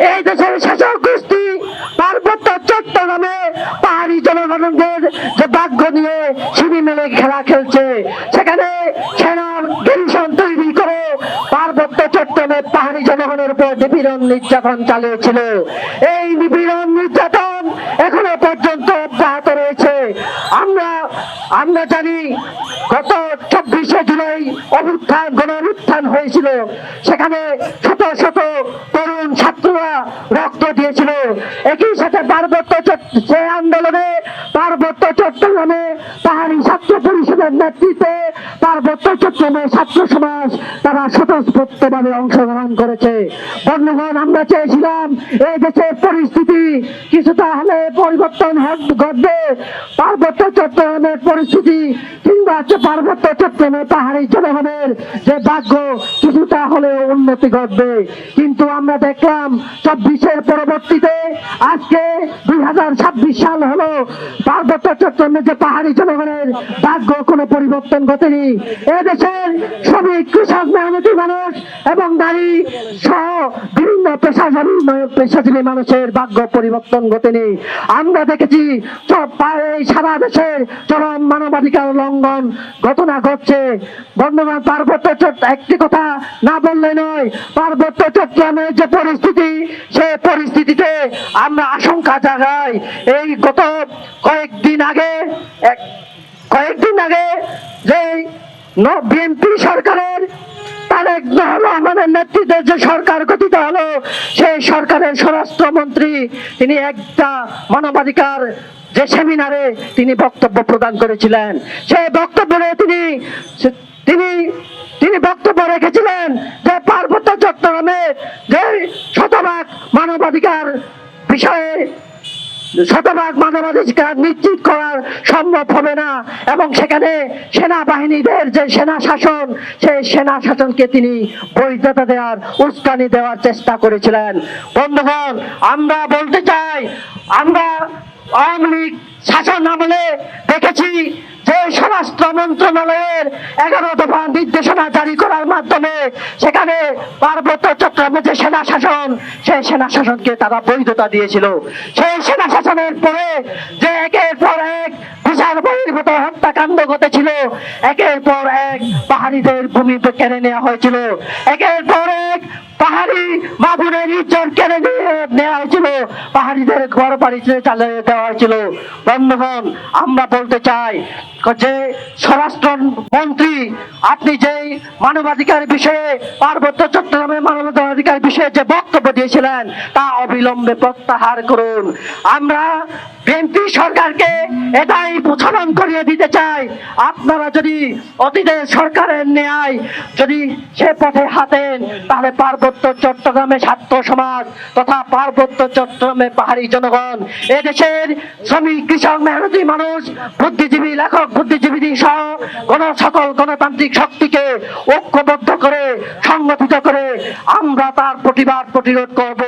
এই দেশের শাসক গোষ্ঠী পার্বত্য চট্টগ্রামে পাহাড়ি জনগণদের যে ভাগ্য নিয়ে সিঁড়ি মেলে খেলা খেলছে, সেখানে সেনার গেরিশন তৈরি করে পার্বত্য চট্টগ্রামে পাহাড়ি জনগণের উপর নিপীড়ন নির্যাতন চালিয়েছিল। এই নিপীড়ন নির্যাতন এখনো পর্যন্ত অব্যাহত রয়েছে। আমরা জানি গত 24শে জুলাই গণ অভ্যুত্থান হয়েছিল, সেখানে শত শত তরুণ ছাত্ররা রক্ত দিয়েছিল। একই সাথে সে আন্দোলনে পার্বত্য চট্টগ্রামে পাহাড়ি ছাত্র পরিষদের নেতৃত্বে পার্বত্য চট্টগ্রামে ছাত্র সমাজ তারা স্বতঃস্ফূর্তভাবে অংশগ্রহণ করেছে। বন্ধুগণ, আমরা চেয়েছিলাম এই দেশের পরিস্থিতি কিছুটা হলে পরিবর্তন ঘটবে, পার্বত্য চট্টগ্রামের পরিস্থিতি কিংবা পার্বত্য চট্টগ্রামে পাহাড়ি জনগণের যে ভাগ্য কিছুটা হলেও উন্নতি ঘটবে। কিন্তু আমরা দেখলাম 24-এর পরবর্তীতে আজকে 2026 সাল হলো, পার্বত্য চট্টগ্রামে যে পাহাড়ি জনগণের ভাগ্য কোনো পরিবর্তন ঘটেনি। এদেশের শ্রমিক, কৃষক, মেহনতি মানুষ এবং নারী সহ বিভিন্ন পেশাজীবী মানুষের ভাগ্য পরিবর্তন ঘটেনি। আমরা দেখেছি সারা দেশের চরম মানবাধিকার লঙ্ঘন ঘটনা ঘটছে। বন্ধুগণ, পার্বত্য একটি কথা না বললে নয়, পার্বত্য চট্টগ্রামের যে পরিস্থিতি, সে পরিস্থিতিতে আমরা আশঙ্কা জাগাই। এই গত কয়েকদিন আগে যে বিএনপি সরকারের তারেক রহমানের নেতৃত্বে যে সরকার গঠিত হলো, সেই সরকারের স্বরাষ্ট্রমন্ত্রী তিনি একটা মানবাধিকার যে সেমিনারে তিনি বক্তব্য প্রদান করেছিলেন। সেই বক্তব্যে তিনি বক্তব্য রেখেছিলেন যে পার্বত্য চট্টগ্রামে যে মানবাধিকার নিশ্চিত করার সম্ভব হবে না, এবং সেখানে সেনাবাহিনীদের যে সেনা শাসন, সেই সেনা শাসনকে তিনি বৈধতা দেওয়ার, উস্কানি দেওয়ার চেষ্টা করেছিলেন। বন্ধুগণ, আমরা বলতে চাই, আমরা আওয়ামী লীগ শাসন আমলে দেখেছি যে স্বরাষ্ট্র মন্ত্রণালয়ের 11 দফা নির্দেশনা জারি করার মাধ্যমে সেখানে পার্বত্য চট্টগ্রামে যে সেনা শাসন, সেই সেনা শাসনকে তারা বৈধতা দিয়েছিল। সেই সেনা শাসনের পরে যে একের পর এক বিচার বহির্ভূত হত্যাকাণ্ড ঘটেছিল, একের পর এক পাহাড়িদের ভূমি কেড়ে নেওয়া হয়েছিল, একের পর এক পাহাড়ি মাবুনের ইজ্জত কেড়ে নেওয়া হয়েছিল, পাহাড়িদের ঘর বাড়ি চালিয়ে দেওয়া হয়েছিল। বন্ধুগণ, আমরা বলতে চাই যে স্বরাষ্ট্র মন্ত্রী, আপনি যে মানবাধিকার বিষয়ে, পার্বত্য চট্টগ্রামের মানবাধিকার বিষয়ে যে বক্তব্য দিয়েছিলেন, তা অবিলম্বে প্রত্যাহার করুন। আমরা বিএনপি সরকারকে এটাই স্মরণ করিয়ে দিতে চাই, আপনারা যদি অতীতের সরকারের ন্যায় যদি সে পথে হাঁটেন, তাহলে পার্বত্য চট্টগ্রামে ছাত্র সমাজ তথা পার্বত্য চট্টগ্রামে পাহাড়ি জনগণ, এদেশের শ্রমিক, কৃষক, মেহনতি মানুষ, বুদ্ধিজীবী, লেখক, বুদ্ধিজীবী সহ সকল গণতান্ত্রিক শক্তিকে ঐক্যবদ্ধ করে, সংগঠিত করে আমরা তার প্রতিবাদ প্রতিরোধ করব।